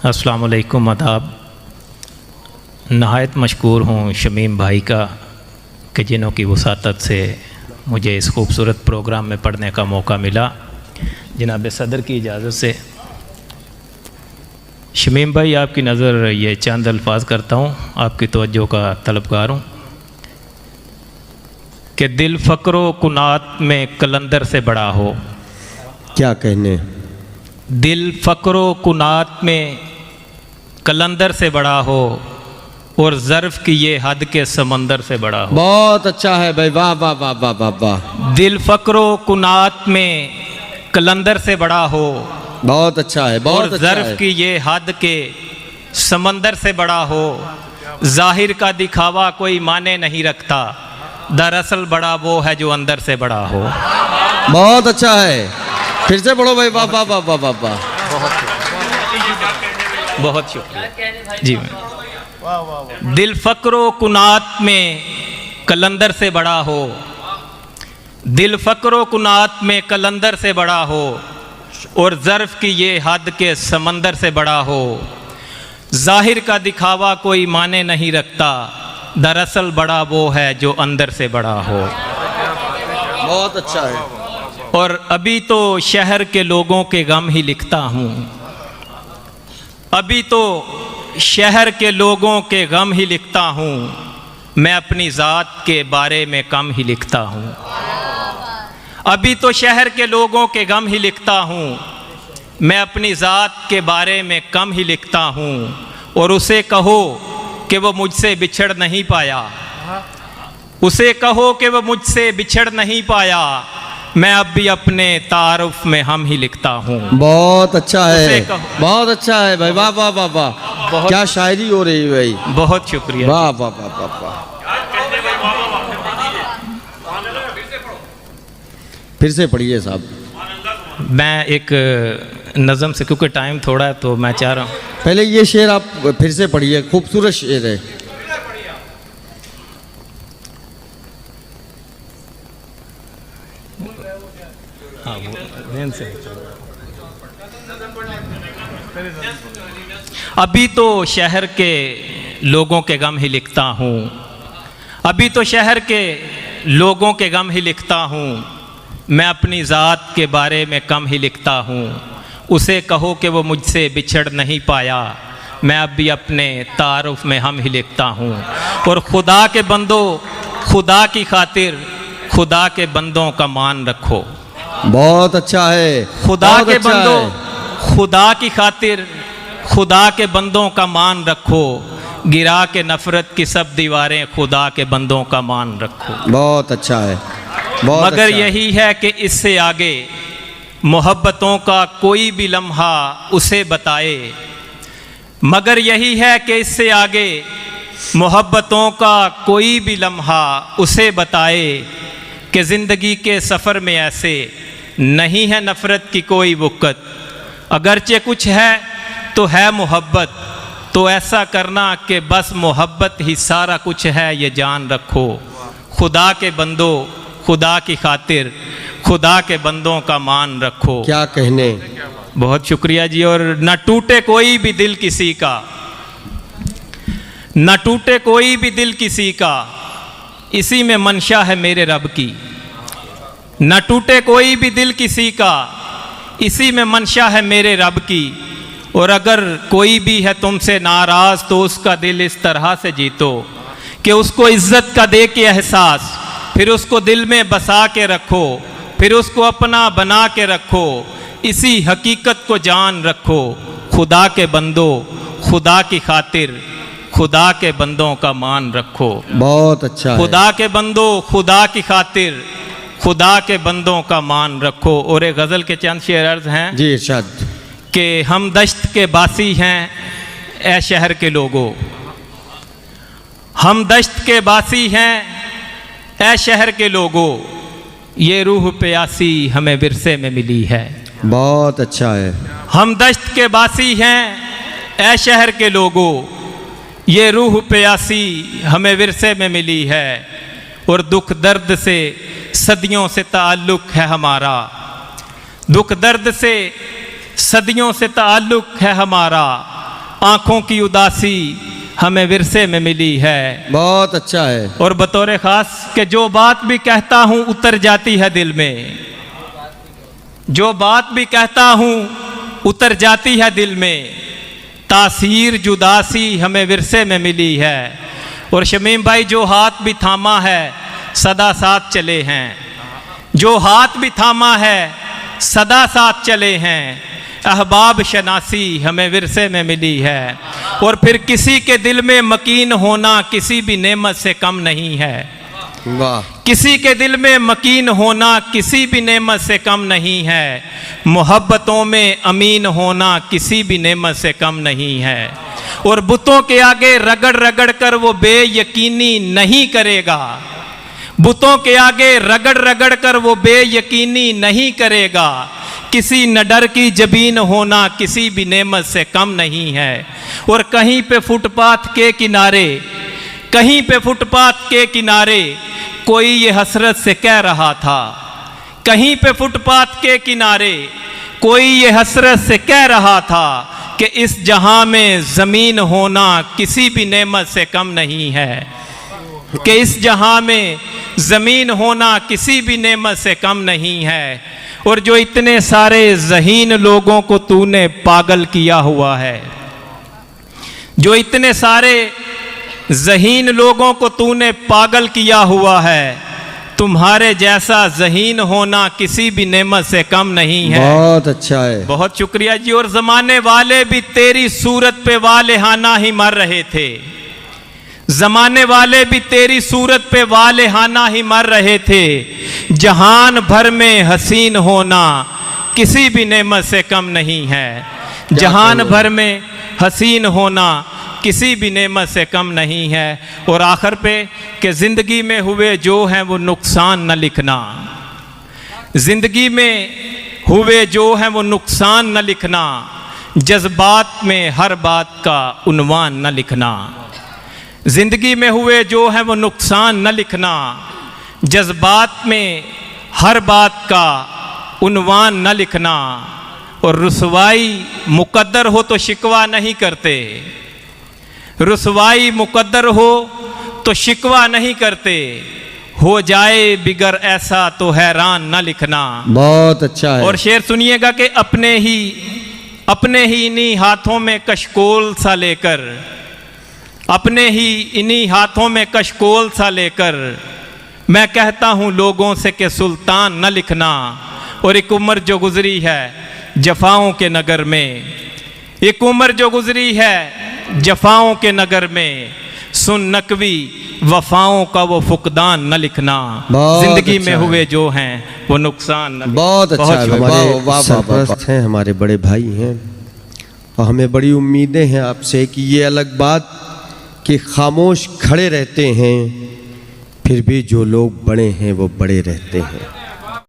अस्सलाम वालेकुम, आदाब। नहायत मशकूर हूँ शमीम भाई का कि जिन्हों की वसातत से मुझे इस खूबसूरत प्रोग्राम में पढ़ने का मौका मिला। जनाब सदर की इजाज़त से शमीम भाई, आपकी नज़र ये चंद अल्फाज करता हूँ, आपकी तवज्जो का तलबगार हूँ कि दिल फ़क्रो कुनात में कलंदर से बड़ा हो। क्या कहने? दिल फ़क्रो कुनात में कलंदर से बड़ा हो और ज़र्फ़ की ये हद के समंदर से बड़ा हो। बहुत अच्छा है भाई, वाह वाह वाह वाह वाह वाह। दिल फ़क्रो कुनात में कलंदर से बड़ा हो, बहुत अच्छा है, बहुत और अच्छा ज़र्फ़ है। की ये हद के समंदर से बड़ा हो। ज़ाहिर का दिखावा कोई माने नहीं रखता, दरअसल बड़ा वो है जो अंदर से बड़ा हो। बहुत अच्छा है, फिर से पढ़ो भाई, वाह वाह वाह वाह वाह वाह। बहुत शुक्रिया जी। दिल फ़क्रो कुनात में कलंदर से बड़ा हो, दिल फ़क्रो कुनात में कलंदर से बड़ा हो, और ज़र्फ़ की ये हद के समंदर से बड़ा हो। ज़ाहिर का दिखावा कोई माने नहीं रखता, दरअसल बड़ा वो है जो अंदर से बड़ा हो। बहुत अच्छा है। और अभी तो शहर के लोगों के गम ही लिखता हूँ, अभी तो शहर के लोगों के गम ही लिखता हूँ, मैं अपनी ज़ात के बारे में कम ही लिखता हूँ। अभी तो शहर के लोगों के गम ही लिखता हूँ, मैं अपनी ज़ात के बारे में कम ही लिखता हूँ। और उसे कहो कि वो मुझसे बिछड़ नहीं पाया, उसे कहो कि वो मुझसे बिछड़ नहीं पाया, मैं अब भी अपने तारुफ में हम ही लिखता हूँ। बहुत अच्छा है, बहुत अच्छा है भाई, वाह वाह वाह वाह। क्या शायरी हो रही है भाई, बहुत शुक्रिया। वाह वाह वाह वाह वाह। फिर से पढ़िए साहब। मैं एक नज़म से, क्योंकि टाइम थोड़ा है तो मैं चाह रहा हूँ पहले ये शेर आप फिर से पढ़िए, खूबसूरत शेर है। अभी तो शहर के लोगों के गम ही लिखता हूँ, अभी तो शहर के लोगों के गम ही लिखता हूँ, मैं अपनी ज़ात के बारे में कम ही लिखता हूँ। उसे कहो कि वो मुझसे बिछड़ नहीं पाया, मैं अब भी अपने तारुफ में हम ही लिखता हूँ। और खुदा के बंदो, खुदा की खातिर खुदा के बंदों का मान रखो। बहुत अच्छा है, खुदा बहुत के अच्छा बंदो, है। खुदा की खातिर खुदा के बंदों का मान रखो, गिरा के नफरत की सब दीवारें खुदा के बंदों का मान रखो। बहुत अच्छा है, बहुत मगर अच्छा यही है कि इससे आगे मोहब्बतों का कोई भी लम्हा उसे बताए, मगर यही है कि इससे आगे मोहब्बतों का कोई भी लम्हा उसे बताए कि ज़िंदगी के सफ़र में ऐसे नहीं है नफ़रत की कोई वक़्त, अगरचे कुछ है तो है मोहब्बत, तो ऐसा करना कि बस मोहब्बत ही सारा कुछ है, ये जान रखो। खुदा के बंदो, खुदा की खातिर खुदा के बंदों का मान रखो। क्या कहने? बहुत शुक्रिया जी। और न टूटे कोई भी दिल किसी का, न टूटे कोई भी दिल किसी का, इसी में मंशा है मेरे रब की। न टूटे कोई भी दिल किसी का, इसी में मंशा है मेरे रब की। और अगर कोई भी है तुमसे नाराज़ तो उसका दिल इस तरह से जीतो कि उसको इज़्ज़त का दे के एहसास, फिर उसको दिल में बसा के रखो, फिर उसको अपना बना के रखो, इसी हकीकत को जान रखो। खुदा के बंदो, खुदा की खातिर खुदा के बंदों का मान रखो। बहुत अच्छा है। खुदा के बंदो, खुदा की खातिर खुदा के बंदों का मान रखो। और एक गज़ल के चंद शेर अर्ज़ हैं जी इरशाद। कि हम दश्त के बासी हैं ए शहर के लोगों, हम दश्त के बासी हैं ए शहर के लोगों, ये रूह प्यासी हमें विरसे में मिली है। बहुत अच्छा है। हम दश्त के बासी हैं ए शहर के लोगों, ये रूह प्यासी हमें विरसे में मिली है। और दुख दर्द से सदियों से ताल्लुक़ है हमारा, दुख दर्द से सदियों से ताल्लुक़ है हमारा, आँखों की उदासी हमें विरसे में मिली है। बहुत अच्छा है। और बतौर ख़ास कि जो बात भी कहता हूँ उतर जाती है दिल में, जो बात भी कहता हूँ उतर जाती है दिल में, तासीर जुदासी हमें विरसे में मिली है। और शमीम भाई जो हाथ भी थामा है सदा साथ चले हैं, जो हाथ भी थामा है सदा साथ चले हैं, अहबाब शनासी हमें विरसे में मिली है। और फिर किसी के दिल में मकीन होना किसी भी नेमत से कम नहीं है। वाह। किसी के दिल में मकीन होना किसी भी नेमत से कम नहीं है। मोहब्बतों में अमीन होना किसी भी नेमत से कम नहीं है। और बुतों के आगे रगड़ रगड़ कर वो बेयकीनी नहीं करेगा, बुतों के आगे रगड़ रगड़ कर वो बेयकीनी नहीं करेगा। किसी नडर की जबीन होना किसी भी नेमत से कम नहीं है। और कहीं पे फुटपाथ के किनारे, कहीं पे फुटपाथ के किनारे कोई ये हसरत से कह रहा था, कहीं पे फुटपाथ के किनारे कोई ये हसरत से कह रहा था कि इस जहां में ज़मीन होना किसी भी नेमत से कम नहीं है, कि इस जहां में ज़मीन होना किसी भी नेमत से कम नहीं है। और जो इतने सारे ज़हीन लोगों को तूने पागल किया हुआ है, जो इतने सारे ज़हीन लोगों को तूने पागल किया हुआ है, तुम्हारे जैसा ज़हीन होना किसी भी नेमत से कम नहीं है। बहुत अच्छा है। बहुत शुक्रिया जी। और ज़माने वाले भी तेरी सूरत पे वालेहाना ही मर रहे थे, ज़माने वाले भी तेरी सूरत पे वालेहाना ही मर रहे थे। जहान भर में हसीन होना किसी भी नेमत से कम नहीं है, जहान भर में हसीन होना किसी भी नेमत से कम नहीं है। और आखिर पे कि ज़िंदगी में हुए जो हैं वो नुकसान न लिखना, ज़िंदगी में हुए जो हैं वो नुकसान न लिखना, जज्बात में हर बात का उन्वान न लिखना। ज़िंदगी में हुए जो हैं वो नुकसान न लिखना, जज्बात में हर बात का उन्वान न लिखना। और रुसवाई मुकद्दर हो तो शिकवा नहीं करते, रुसवाई मुकद्दर हो तो शिकवा नहीं करते, हो जाए बिगर ऐसा तो हैरान न लिखना। बहुत अच्छा है। और शेर सुनिएगा कि अपने ही इन्हीं हाथों में कशकोल सा लेकर, अपने ही इन्हीं हाथों में कशकोल सा लेकर मैं कहता हूँ लोगों से कि सुल्तान न लिखना। और एक उम्र जो गुजरी है जफ़ाओं के नगर में, एक उम्र जो गुजरी है जफ़ाओं के नगर में, सुन नकवी वफ़ाओं का वो फुकदान न लिखना। जिंदगी में हुए जो हैं वो नुकसान न। बहुत अच्छा है। हमारे सरपरस्त हैं, हमारे बड़े भाई हैं, और हमें बड़ी उम्मीदें हैं आपसे कि ये अलग बात कि खामोश खड़े रहते हैं, फिर भी जो लोग बड़े हैं वो बड़े रहते हैं।